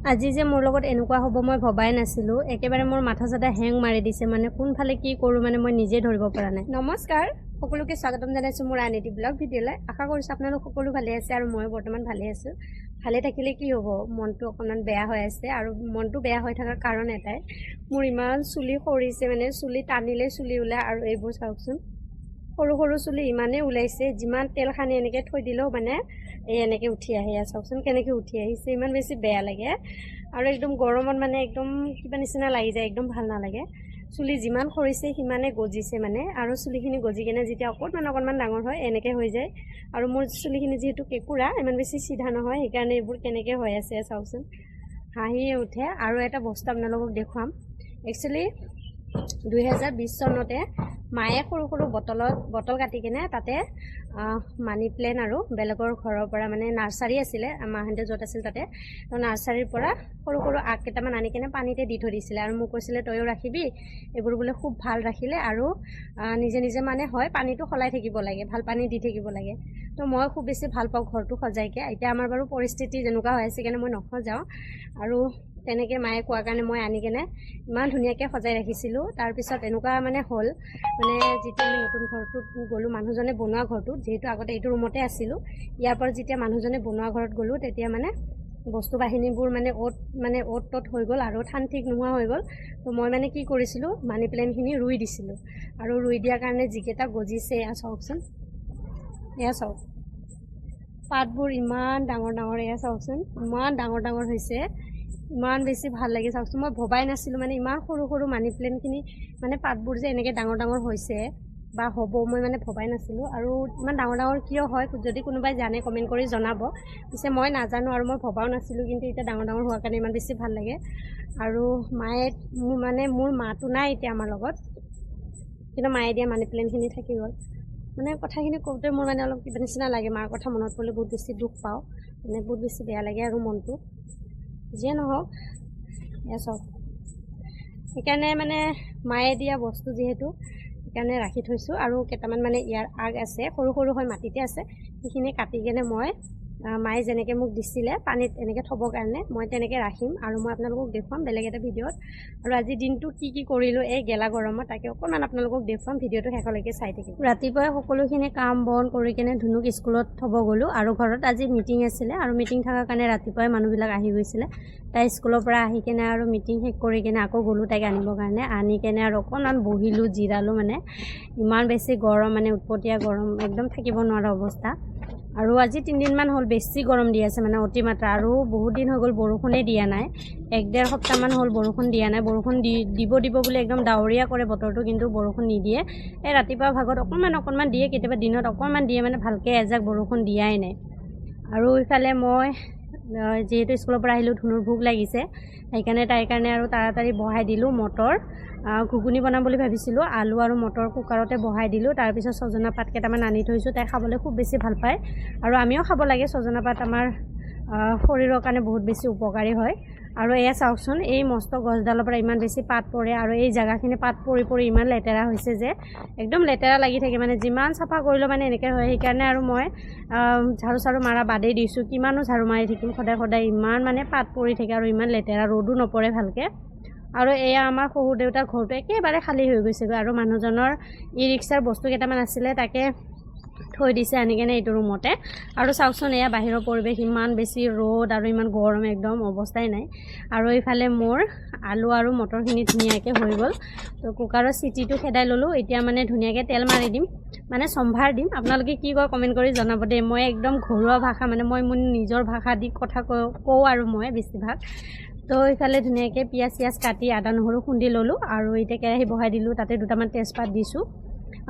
আজি যে মোৰ লগত এনেকুৱা হ'ব মই ভবাই নাছিলোঁ। একেবাৰে মোৰ মাথা চাথা হেং মাৰি দিছে, মানে কোনফালে কি কৰোঁ মানে মই নিজে ধৰিব পৰা নাই। নমস্কাৰ, সকলোকে স্বাগতম জনাইছোঁ মোৰ আন এটি ব্লগ ভিডিঅ'লৈ। আশা কৰিছোঁ আপোনালোক সকলো ভালে আছে আৰু ময়ো বৰ্তমান ভালে আছোঁ। ভালে থাকিলে কি হ'ব, মনটো অকণমান বেয়া হৈ আছে আৰু মনটো বেয়া হৈ থকাৰ কাৰণ এটাই, মোৰ ইমান চুলি সৰিছে, মানে চুলি টানিলে চুলি ওলায়। আৰু এইবোৰ চাওকচোন, সৰু সৰু চুলি ইমানেই ওলাইছে, যিমান তেল সানি এনেকৈ থৈ দিলেও মানে এই এনেকৈ উঠি আহে। চাওকচোন কেনেকৈ উঠি আহিছে, ইমান বেছি বেয়া লাগে। আৰু একদম গৰমত মানে একদম কিবা নিচিনা লাগি যায়, একদম ভাল নালাগে। চুলি যিমান সৰিছে সিমানে গজিছে মানে, আৰু চুলিখিনি গজি কিনে যেতিয়া অকণমান ডাঙৰ হয় এনেকৈ হৈ যায়। আৰু মোৰ চুলিখিনি যিহেতু কেঁকুৰা, ইমান বেছি চিধা নহয়, সেইকাৰণে এইবোৰ কেনেকৈ হৈ আছে চাওকচোন, হাঁহিয়ে উঠে। আৰু এটা বস্তু আপোনালোকক দেখুৱাম। একচুৱেলি 2020 চনতে মায়ে সৰু সৰু বটল কাটি কিনে তাতে মানি প্লেণ্ট আৰু বেলেগৰ ঘৰৰ পৰা, মানে নাৰ্চাৰী আছিলে মাহঁতে য'ত আছিল তাতে, তো নাৰ্চাৰীৰ পৰা সৰু সৰু আগ কেইটামান আনি কিনে পানীতে দি থৈ দিছিলে। আৰু মোক কৈছিলে তয়ো ৰাখিবি, এইবোৰ বোলে খুব ভাল ৰাখিলে, আৰু নিজে নিজে মানে হয় পানীটো সলাই থাকিব লাগে, ভাল পানী দি থাকিব লাগে। তো মই খুব বেছি ভাল পাওঁ ঘৰটো সজাইকৈ। এতিয়া আমাৰ বাৰু পৰিস্থিতি যেনেকুৱা হৈ আছে কাৰণে মই নসজাওঁ, আৰু তেনেকৈ মায়ে কোৱাৰ কাৰণে মই আনি কিনে ইমান ধুনীয়াকৈ সজাই ৰাখিছিলোঁ। তাৰপিছত এনেকুৱা মানে হ'ল, মানে যেতিয়া আমি নতুন ঘৰটোত গ'লোঁ, মানুহজনে বনোৱা ঘৰটোত, যিহেতু আগতে এইটো ৰুমতে আছিলোঁ, ইয়াৰ পৰা যেতিয়া মানুহজনে বনোৱা ঘৰত গ'লোঁ, তেতিয়া মানে বস্তু বাহিনীবোৰ মানে অ'ত ত'ত হৈ গ'ল আৰু ঠান ঠিক নোহোৱা হৈ গ'ল। তো মই মানে কি কৰিছিলোঁ, মানি প্লেণ্টখিনি ৰুই দিছিলোঁ, আৰু ৰুই দিয়াৰ কাৰণে যিকেইটা গজিছে, এয়া চাওকচোন, এয়া চাওক, পাতবোৰ ইমান ডাঙৰ ডাঙৰ, এয়া চাওকচোন ইমান ডাঙৰ ডাঙৰ হৈছে, ইমান বেছি ভাল লাগে চাওকচোন। মই ভবাই নাছিলোঁ মানে ইমান সৰু সৰু মানি প্লেণ্টখিনি, মানে পাতবোৰ যে এনেকৈ ডাঙৰ ডাঙৰ হৈছে বা হ'ব, মই মানে ভবাই নাছিলোঁ। আৰু ইমান ডাঙৰ ডাঙৰ কিয় হয়, যদি কোনোবাই জানে কমেণ্ট কৰি জনাব। পিছে মই নাজানো আৰু মই ভবাও নাছিলোঁ, কিন্তু এতিয়া ডাঙৰ ডাঙৰ হোৱাৰ কাৰণে ইমান বেছি ভাল লাগে। আৰু মায়ে মোৰ মাটো নাই এতিয়া আমাৰ লগত, কিন্তু মায়ে দিয়া মানি প্লেণ্টখিনি থাকি গ'ল। মানে কথাখিনি কওঁতে মোৰ মানে অলপ কিবা নিচিনা লাগে, মাৰ কথা মনত পৰিলে বহুত বেছি দুখ পাওঁ, মানে বহুত বেছি বেয়া লাগে আৰু মনটো। যিয়ে নহওক, এয়া চাওক, সেইকাৰণে মানে মায়ে দিয়া বস্তু যিহেতু, সেইকাৰণে ৰাখি থৈছোঁ। আৰু কেইটামান মানে ইয়াৰ আগ আছে, সৰু সৰু হৈ মাটিতে আছে, সেইখিনি কাটি কিনে মই মায়ে যেনেকৈ মোক দিছিলে পানীত এনেকৈ থ'বৰ কাৰণে, মই তেনেকৈ ৰাখিম আৰু মই আপোনালোকক দেখুৱাম বেলেগ এটা ভিডিঅ'ত। আৰু আজি দিনটো কি কৰিলোঁ এই গেলা গৰমত, তাকে অকণমান আপোনালোকক দেখুৱাম, ভিডিঅ'টো শেষলৈকে চাই থাকিম। ৰাতিপুৱাই সকলোখিনি কাম বন কৰি কিনে ধুনুক স্কুলত থ'ব গ'লোঁ, আৰু ঘৰত আজি মিটিং আছিলে, আৰু মিটিং থকাৰ কাৰণে ৰাতিপুৱাই মানুহবিলাক আহি গৈছিলে। তাই স্কুলৰ পৰা আহি কিনে আৰু মিটিং শেষ কৰি কিনে আকৌ গ'লোঁ তাইক আনিবৰ কাৰণে। আনি কিনে আৰু অকণমান বহিলোঁ, জিৰালোঁ, মানে ইমান বেছি গৰম, মানে উৎপতীয়া গৰম, একদম থাকিব নোৱাৰা অৱস্থা। আৰু আজি 3 দিনমান হ'ল বেছি গৰম দি আছে, মানে অতিমাত্ৰা। আৰু বহুত দিন হৈ গ'ল বৰষুণেই দিয়া নাই, 1-1.5 সপ্তাহমান হ'ল বৰষুণ দিয়া নাই। বৰষুণ দিব বুলি একদম ডাৱৰীয়া কৰে বতৰটো, কিন্তু বৰষুণ নিদিয়ে। এই ৰাতিপুৱা ভাগত অকণমান দিয়ে, কেতিয়াবা দিনত অকণমান দিয়ে, মানে ভালকৈ এজাক বৰষুণ দিয়াই নাই। আৰু ইফালে মই যিহেতু স্কুলৰ পৰা আহিলোঁ, ধুনুৰ ভোক লাগিছে, সেইকাৰণে তাইৰ কাৰণে আৰু তাড়াতাড়ি বহাই দিলোঁ মটৰ। ঘুগুনি বনাম বুলি ভাবিছিলোঁ, আলু আৰু মটৰ কুকাৰতে বহাই দিলোঁ। তাৰপিছত ছজনা পাত কেইটামান আনি থৈছোঁ, তাই খাবলৈ খুব বেছি ভাল পায়, আৰু আমিও খাব লাগে। ছজনা পাত আমাৰ শৰীৰৰ কাৰণে বহুত বেছি উপকাৰী হয়। আৰু এয়া চাওকচোন, এই মস্ত গছডালৰ পৰা ইমান বেছি পাত পৰে, আৰু এই জেগাখিনি পাত পৰি ইমান লেতেৰা হৈছে যে একদম লেতেৰা লাগি থাকে, মানে যিমান চাফা কৰিলেও মানে এনেকৈ হয়। সেইকাৰণে আৰু মই ঝাৰু মাৰা বাদেই দিছোঁ, কিমানো ঝাৰু মাৰি থাকিম সদায় ইমান মানে পাত পৰি থাকে, আৰু ইমান লেতেৰা, ৰ'দো নপৰে ভালকৈ। আৰু এয়া আমাৰ শহুৰ দেউতাৰ ঘৰটো একেবাৰে খালী হৈ গৈছেগৈ, আৰু মানুহজনৰ ই ৰিক্সাৰ বস্তু কেইটামান আছিলে, তাকে থৈ দিছে আনি কেনে এইটো ৰুমতে। আৰু চাওকচোন, এয়া বাহিৰৰ পৰিৱেশ, ইমান বেছি ৰ'দ আৰু ইমান গৰম, একদম অৱস্থাই নাই। আৰু এইফালে মোৰ আলু আৰু মটৰখিনি ধুনীয়াকৈ হৈ গ'ল, তো কুকাৰৰ চিটিটো খেদাই ল'লোঁ। এতিয়া মানে ধুনীয়াকৈ তেল মাৰি দিম, মানে সম্ভাৰ দিম। আপোনালোকে কি কয় কমেণ্ট কৰি জনাব দেই। মই একদম ঘৰুৱা ভাষা, মানে মই মোৰ নিজৰ ভাষা দি কথা কওঁ আৰু মই বেছিভাগ। তো ইফালে ধুনীয়াকৈ পিঁয়াজ কাটি আদা নহৰু খুন্দি ল'লোঁ, আৰু এতিয়া কেৰাহী বহাই দিলোঁ, তাতে দুটামান তেজপাত দিছোঁ,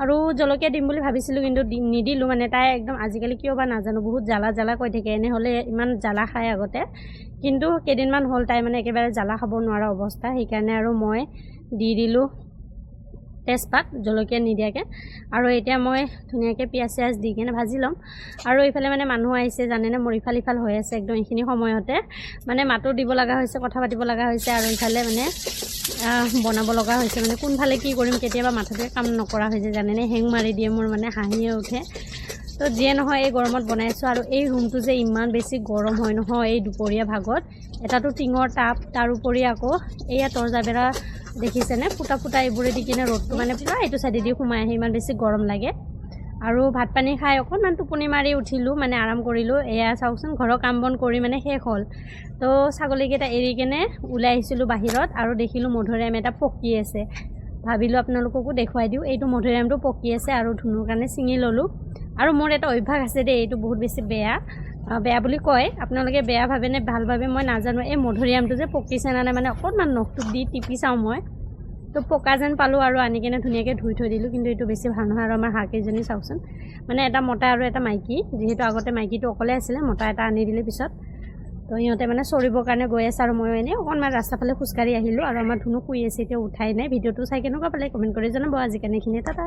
আৰু জলকীয়া দিম বুলি ভাবিছিলোঁ, কিন্তু নিদিলোঁ। মানে তাই একদম আজিকালি কিয় বা নাজানো বহুত জ্বালা কৈ থাকে, এনেহ'লে ইমান জ্বালা খায় আগতে, কিন্তু কেইদিনমান হ'ল তাই মানে একেবাৰে জ্বালা খাব নোৱাৰা অৱস্থা। সেইকাৰণে আৰু মই দি দিলোঁ তেজপাত, জলকীয়া নিদিয়াকৈ। আৰু এতিয়া মই ধুনীয়াকৈ পিঁয়াজ দি কিনে ভাজি ল'ম। আৰু এইফালে মানে মানুহ আহিছে জানেনে, মোৰ ইফাল হৈ আছে একদম এইখিনি সময়তে, মানে মাতো দিব লগা হৈছে, কথা পাতিব লগা হৈছে, আৰু ইফালে মানে বনাব লগা হৈছে। মানে কোনফালে কি কৰিম কেতিয়াবা মাথাটোৱে কাম নকৰা হৈ যায় জানেনে, হেং মাৰি দিয়ে, মোৰ মানে হাঁহিয়ে উঠে। তো যিয়ে নহয় এই গৰমত বনাইছোঁ। আৰু এই ৰুমটো যে ইমান বেছি গৰম হয় নহয় এই দুপৰীয়া ভাগত, এটাতো টিঙৰ টাব, তাৰ উপৰি আকৌ এয়া তৰ্জাবেৰা দেখিছেনে, ফুটা ফুটা এইবোৰে দি কিনে ৰ'দটো মানে পূৰা এইটো চাইডেদি সোমাই আহে, ইমান বেছি গৰম লাগে। আৰু ভাত পানী খাই অকণমান টোপনি মাৰি উঠিলোঁ, মানে আৰাম কৰিলোঁ। এয়া চাওকচোন ঘৰৰ কাম বন কৰি মানে শেষ হ'ল। তো ছাগলীকেইটা এৰি কিনে ওলাই আহিছিলোঁ বাহিৰত আৰু দেখিলোঁ মধুৰিআম এটা পকি আছে। ভাবিলোঁ আপোনালোককো দেখুৱাই দিওঁ। এইটো মধুৰিআমটো পকি আছে আৰু ধুনুৰ কাৰণে ছিঙি ল'লোঁ। আৰু মোৰ এটা অভ্যাস আছে দেই, এইটো বহুত বেছি বেয়া বুলি কয়, আপোনালোকে বেয়া ভাবে নে ভাল ভাবে মই নাজানো। এই মধুৰিআমটো যে পকিছে নে নাই মানে অকণমান নখটো দি টিপি চাওঁ মই, তো পকা যেন পালোঁ আৰু আনি কিনে ধুনীয়াকৈ ধুই থৈ দিলোঁ। কিন্তু এইটো বেছি ভাল নহয়। আৰু আমাৰ হাঁহকেইজনী চাওকচোন, মানে এটা মতা আৰু এটা মাইকী, যিহেতু আগতে মাইকীটো অকলে আছিলে, মতা এটা আনি দিলে পিছত। তো সিহঁতে মানে চৰিবৰ কাৰণে গৈ আছে আৰু মই এনেই অকণমান ৰাস্তাৰ ফালে খোজকাঢ়ি আহিলোঁ। আৰু আমাৰ ধুনু শুই আছে, এতিয়া উঠাই নাই। ভিডিঅ'টো চাই কেনেকুৱা পালে কমেণ্ট কৰি জনাব। আজি কাৰণে এইখিনিয়ে, টাটা।